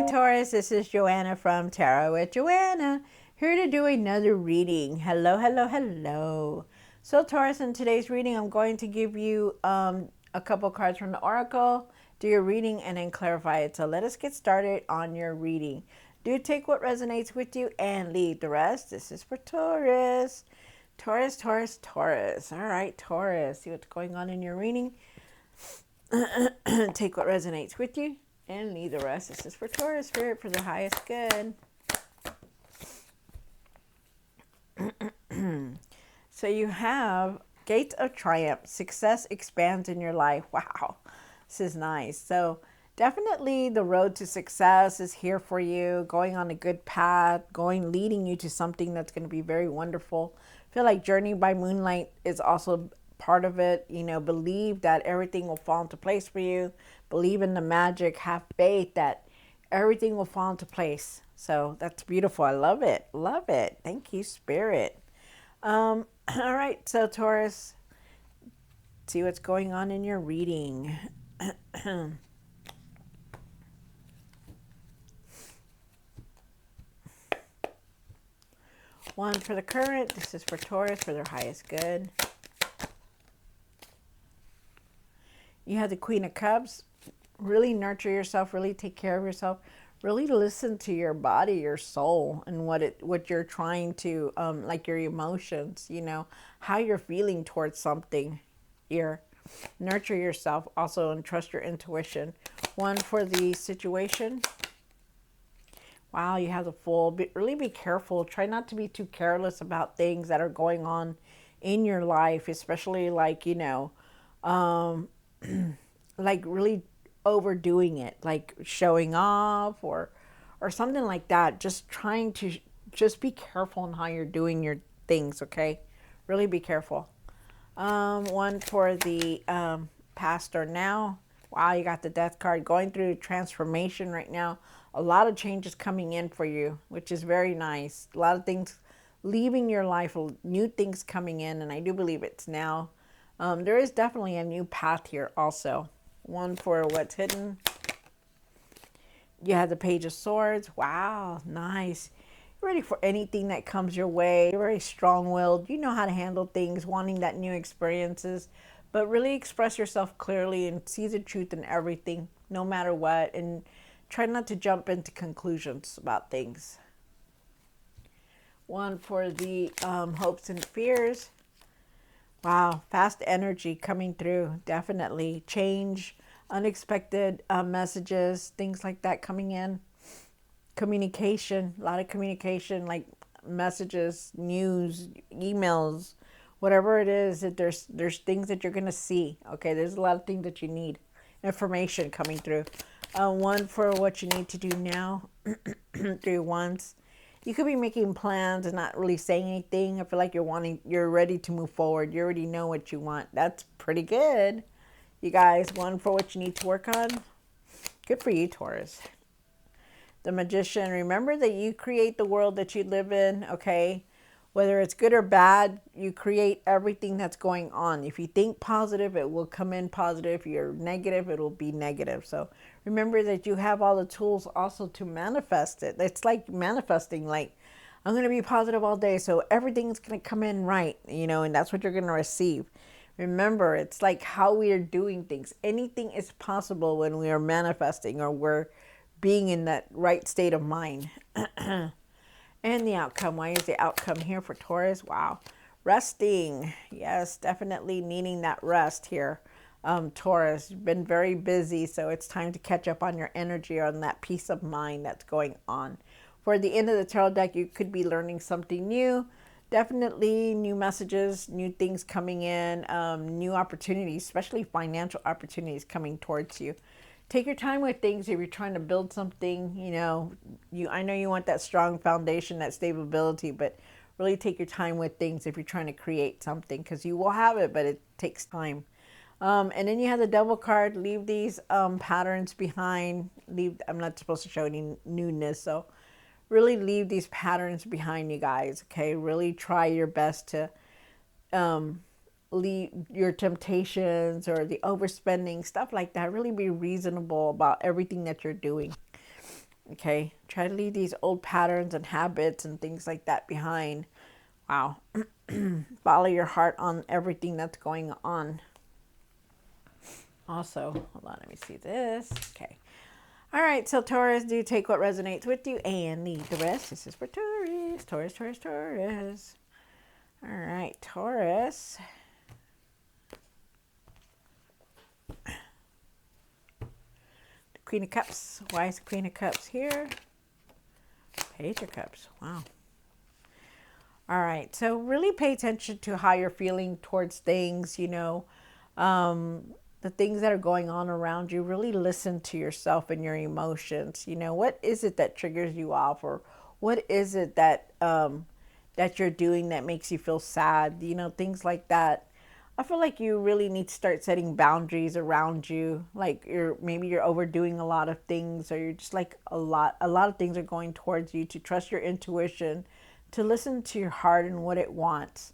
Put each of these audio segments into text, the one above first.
Taurus, this is Joanna from Tarot with Joanna, here to do another reading. Hello, hello, hello. So Taurus, in today's reading, I'm going to give you a couple cards from the Oracle, do your reading, and then clarify it. So let us get started on your reading. Do take what resonates with you and leave the rest. This is for Taurus. Taurus, Taurus, Taurus. All right, Taurus, see what's going on in your reading. Take what resonates with you and leave the rest. This is for Taurus spirit for the highest good. So you have Gates of Triumph. Success expands in your life. Wow, this is nice. So definitely the road to success is here for you. Going on a good path, leading you to something that's going to be very wonderful. I feel like Journey by Moonlight is also part of it. You know, believe that everything will fall into place for you. Believe in the magic. Have faith that everything will fall into place. So that's beautiful. I love it. Love it. Thank you, Spirit. All right. So Taurus, see what's going on in your reading. One for the current. This is for Taurus for their highest good. You have the Queen of Cups. Really nurture yourself. Really take care of yourself. Really listen to your body, your soul, and what you're trying to, like your emotions, you know, how you're feeling towards something here. Nurture yourself also and trust your intuition. One for the situation. Wow, you have the Fool. Really be careful. Try not to be too careless about things that are going on in your life, especially like, you know, like really overdoing it, like showing off or something like that. Just trying to just be careful in how you're doing your things, okay? Really be careful. One for the past or now. Wow, you got the Death card. Going through transformation right now. A lot of changes coming in for you, which is very nice. A lot of things leaving your life, new things coming in, and I do believe it's now. There is definitely a new path here also. One for what's hidden. You have the Page of Swords. Wow, nice. You're ready for anything that comes your way. You're very strong-willed. You know how to handle things, wanting that new experiences. But really express yourself clearly and see the truth in everything, no matter what. And try not to jump into conclusions about things. One for the hopes and fears. Wow, fast energy coming through. Definitely. Change, unexpected messages, things like that coming in. Communication, a lot of communication, like messages, news, emails, whatever it is, that there's things that you're going to see. Okay, there's a lot of things that you need. Information coming through. One for what you need to do now. 3 ones. You could be making plans and not really saying anything. I feel like you're ready to move forward. You already know what you want. That's pretty good. You guys, one for what you need to work on. Good for you, Taurus. The Magician. Remember that you create the world that you live in, okay? Whether it's good or bad, you create everything that's going on. If you think positive, it will come in positive. If you're negative, it will be negative. So remember that you have all the tools also to manifest it. It's like manifesting, like, I'm going to be positive all day, so everything's going to come in right, you know, and that's what you're going to receive. Remember, it's like how we are doing things. Anything is possible when we are manifesting or we're being in that right state of mind. And the outcome. Why is the outcome here for Taurus? Wow. Resting. Yes, definitely needing that rest here. Taurus, you've been very busy, so it's time to catch up on your energy, on that peace of mind that's going on. For the end of the tarot deck, you could be learning something new. Definitely new messages, new things coming in, new opportunities, especially financial opportunities coming towards you. Take your time with things if you're trying to build something, you know. I know you want that strong foundation, that stability, but really take your time with things if you're trying to create something, because you will have it, but it takes time. And then you have the Devil card. Leave these patterns behind. I'm not supposed to show any newness, so really leave these patterns behind, you guys, okay? Really try your best to leave your temptations or the overspending, stuff like that. Really be reasonable about everything that you're doing. Okay, try to leave these old patterns and habits and things like that behind. Wow. Follow your heart on everything that's going on. Also, hold on, let me see this. Okay. All right, so Taurus, do take what resonates with you and leave the rest. This is for Taurus. Taurus, Taurus, Taurus. All right, Taurus. The Queen of Cups. Why is the Queen of Cups here? Page of Cups. Wow. All right, so really pay attention to how you're feeling towards things, the things that are going on around you. Really listen to yourself and your emotions. What is it that triggers you off, or what is it that that you're doing that makes you feel sad? Things like that. I feel like you really need to start setting boundaries around you. Like maybe you're overdoing a lot of things, or you're just like a lot of things are going towards you. To trust your intuition, to listen to your heart and what it wants.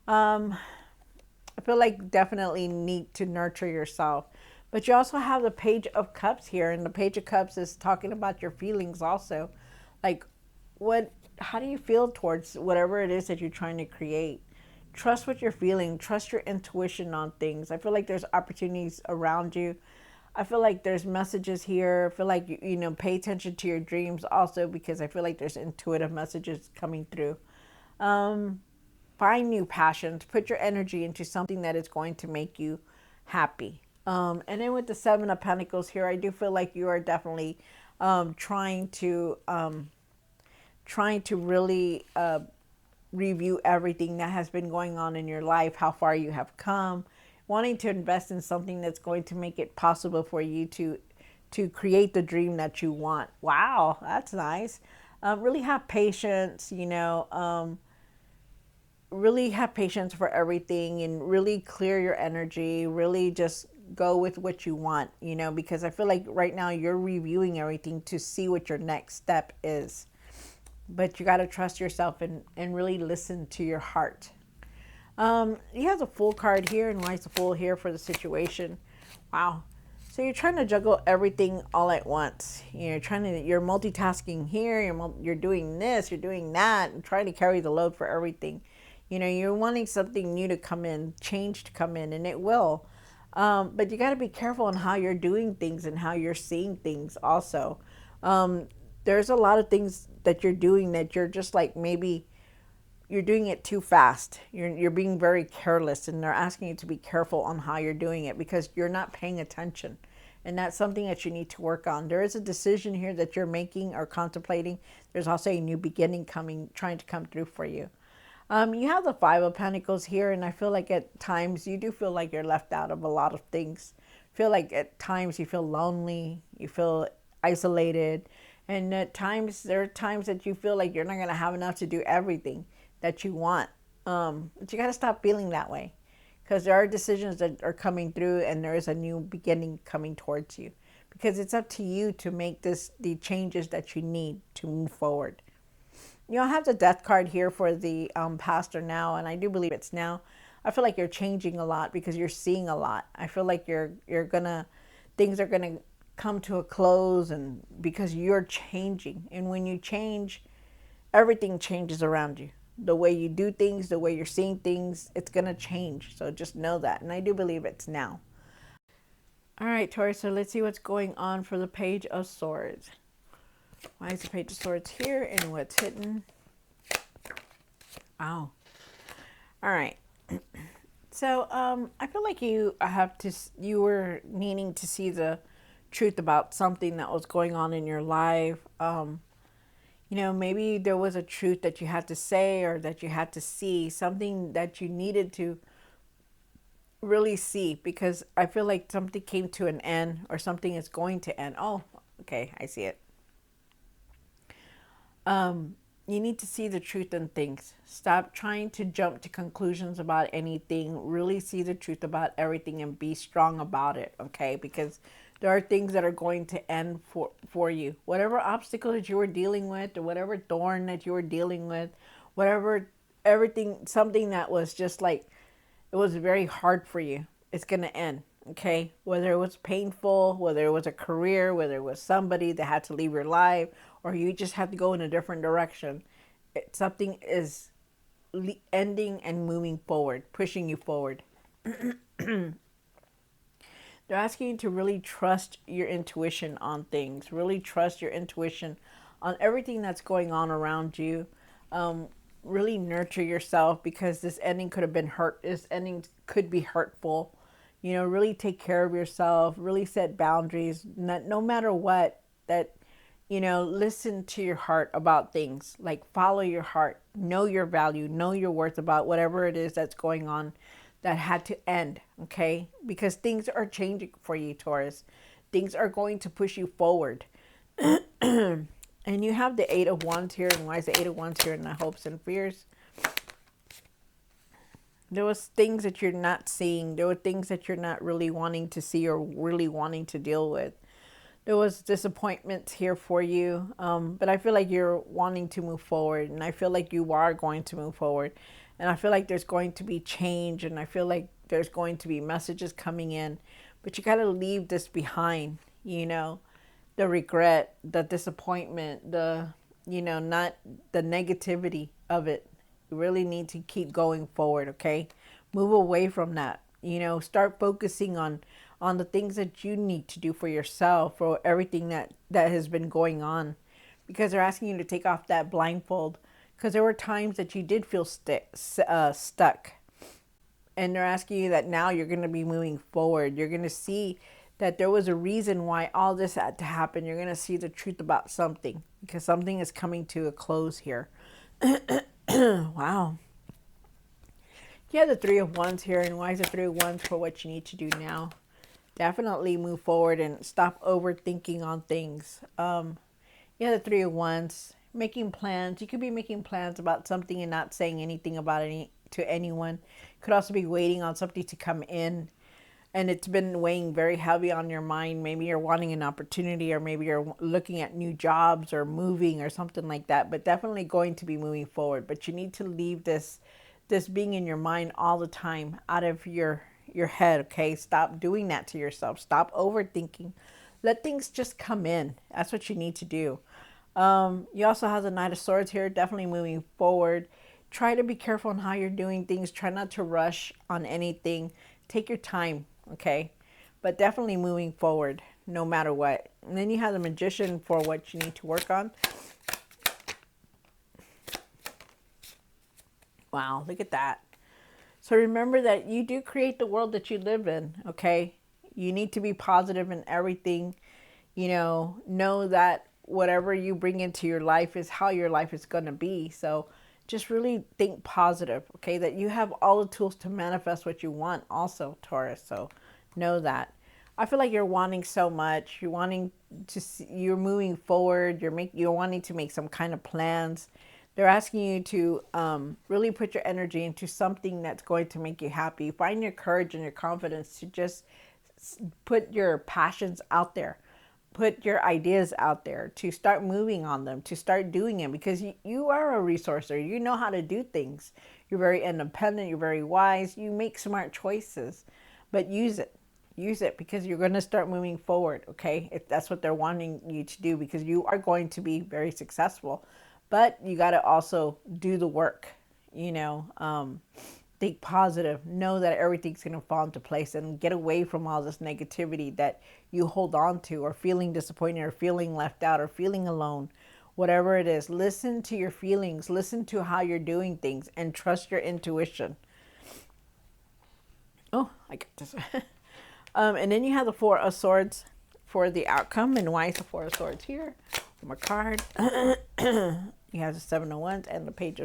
I feel like definitely need to nurture yourself. But you also have the Page of Cups here, and the Page of Cups is talking about your feelings also. Like, how do you feel towards whatever it is that you're trying to create? Trust what you're feeling, trust your intuition on things. I feel like there's opportunities around you. I feel like there's messages here. I feel like pay attention to your dreams also, because I feel like there's intuitive messages coming through. Find new passions. Put your energy into something that is going to make you happy. And then with the Seven of Pentacles here, I do feel like you are definitely trying to really review everything that has been going on in your life, how far you have come, wanting to invest in something that's going to make it possible for you to create the dream that you want. Wow, that's nice. Really have patience, really have patience for everything, and really clear your energy. Really just go with what you want, because I feel like right now you're reviewing everything to see what your next step is. But you got to trust yourself and really listen to your heart. You have the Fool card here, and why is the Fool here for the situation? Wow. So you're trying to juggle everything all at once. You're multitasking here, you're doing this, you're doing that, and trying to carry the load for everything. You're wanting something new to come in, change to come in, and it will. But you got to be careful on how you're doing things and how you're seeing things also. There's a lot of things that you're doing that you're just like, maybe you're doing it too fast. You're being very careless, and they're asking you to be careful on how you're doing it because you're not paying attention. And that's something that you need to work on. There is a decision here that you're making or contemplating. There's also a new beginning trying to come through for you. You have the Five of Pentacles here, and I feel like at times you do feel like you're left out of a lot of things. Feel like at times you feel lonely, you feel isolated, and at times there are times that you feel like you're not going to have enough to do everything that you want. But you got to stop feeling that way, because there are decisions that are coming through, and there is a new beginning coming towards you, because it's up to you to make the changes that you need to move forward. I have the Death card here for the past or now, and I do believe it's now. I feel like you're changing a lot because you're seeing a lot. I feel like things are gonna come to a close, and because you're changing, and when you change, everything changes around you. The way you do things, the way you're seeing things, it's gonna change. So just know that, and I do believe it's now. All right, Taurus. So let's see what's going on for the Page of Swords. Why is the Page of Swords here, and what's hidden? Wow. All right. So I feel like you were needing to see the truth about something that was going on in your life. Maybe there was a truth that you had to say, or that you had to see, something that you needed to really see, because I feel like something came to an end, or something is going to end. Oh, okay, I see it. You need to see the truth in things. Stop trying to jump to conclusions about anything. Really see the truth about everything and be strong about it, okay? Because there are things that are going to end for you. Whatever obstacle that you were dealing with, or whatever thorn that you were dealing with, something that was just like, it was very hard for you, it's going to end, Okay, whether it was painful, whether it was a career, whether it was somebody that had to leave your life, or you just had to go in a different direction, something is ending and moving forward, pushing you forward. They're asking you to really trust your intuition on things, really trust your intuition on everything that's going on around you. Really nurture yourself, because this ending could have been hurt. This ending could be hurtful. Really take care of yourself, really set boundaries, no matter what, that, listen to your heart about things. Like, follow your heart, know your value, know your worth about whatever it is that's going on that had to end, okay? Because things are changing for you, Taurus. Things are going to push you forward. And you have the Eight of Wands here. And why is the Eight of Wands here in the hopes and fears? There was things that you're not seeing. There were things that you're not really wanting to see or really wanting to deal with. There was disappointments here for you. But I feel like you're wanting to move forward. And I feel like you are going to move forward. And I feel like there's going to be change. And I feel like there's going to be messages coming in. But you got to leave this behind, the regret, the disappointment, not the negativity of it. You really need to keep going forward, okay? Move away from that. Start focusing on the things that you need to do for yourself, or everything that has been going on, because they're asking you to take off that blindfold, because there were times that you did feel stuck, and they're asking you that now you're going to be moving forward. You're going to see that there was a reason why all this had to happen. You're going to see the truth about something, because something is coming to a close here. Wow. You have the Three of Wands here. And why is the Three of Wands for what you need to do now? Definitely move forward and stop overthinking on things. You have the Three of Wands. Making plans. You could be making plans about something and not saying anything about it to anyone. Could also be waiting on something to come in, and it's been weighing very heavy on your mind. Maybe you're wanting an opportunity, or maybe you're looking at new jobs or moving or something like that, but definitely going to be moving forward. But you need to leave this being in your mind all the time, out of your head, okay? Stop doing that to yourself. Stop overthinking. Let things just come in. That's what you need to do. You also have the Knight of Swords here, definitely moving forward. Try to be careful on how you're doing things. Try not to rush on anything. Take your time. Okay, but definitely moving forward no matter what. And then you have the Magician for what you need to work on. Wow, look at that. So remember that you do create the world that you live in, okay? You need to be positive in everything. Know that whatever you bring into your life is how your life is going to be. So just really think positive, okay? That you have all the tools to manifest what you want also, Taurus. So know that. I feel like you're wanting so much. You're wanting to see, you're moving forward. You're wanting to make some kind of plans. They're asking you to really put your energy into something that's going to make you happy. Find your courage and your confidence to just put your passions out there. Put your ideas out there, to start moving on them, to start doing it, because you are a resourcer. You know how to do things. You're very independent. You're very wise. You make smart choices, but use it. Use it, because you're going to start moving forward, okay? If that's what they're wanting you to do, because you are going to be very successful, but you got to also do the work, think positive, know that everything's going to fall into place, and get away from all this negativity that you hold on to, or feeling disappointed, or feeling left out, or feeling alone, whatever it is. Listen to your feelings, listen to how you're doing things, and trust your intuition. Oh, I got this. And then you have the Four of Swords for the outcome. And why is the Four of Swords here? From a card. You have the Seven of Wands and the Page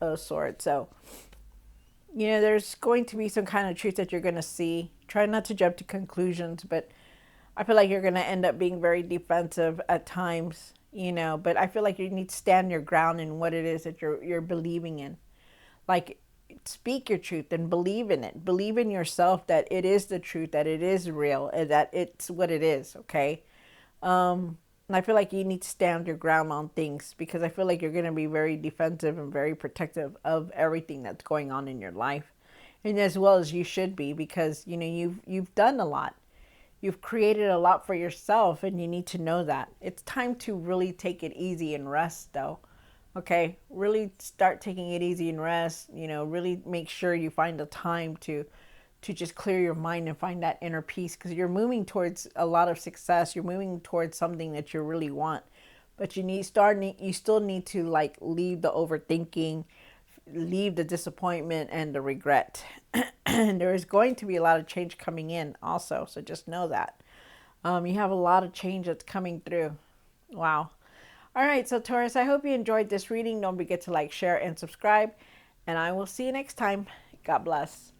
of Swords. So, there's going to be some kind of truth that you're going to see. Try not to jump to conclusions, but I feel like you're going to end up being very defensive at times, but I feel like you need to stand your ground in what it is that you're believing in. Like, speak your truth and believe in it. Believe in yourself that it is the truth, that it is real, and that it's what it is, okay? And I feel like you need to stand your ground on things, because I feel like you're going to be very defensive and very protective of everything that's going on in your life. and as well as you should be, because you know you've done a lot. You've created a lot for yourself, and you need to know that. It's time to really take it easy and rest, though. Okay, really start taking it easy and rest. You know, really make sure you find the time to just clear your mind and find that inner peace, because you're moving towards a lot of success. You're moving towards something that you really want, but you still need to like leave the overthinking, leave the disappointment and the regret. And there is going to be a lot of change coming in also, so just know that. You have a lot of change that's coming through. Wow. All right, so Taurus, I hope you enjoyed this reading. Don't forget to like, share, and subscribe, and I will see you next time. God bless.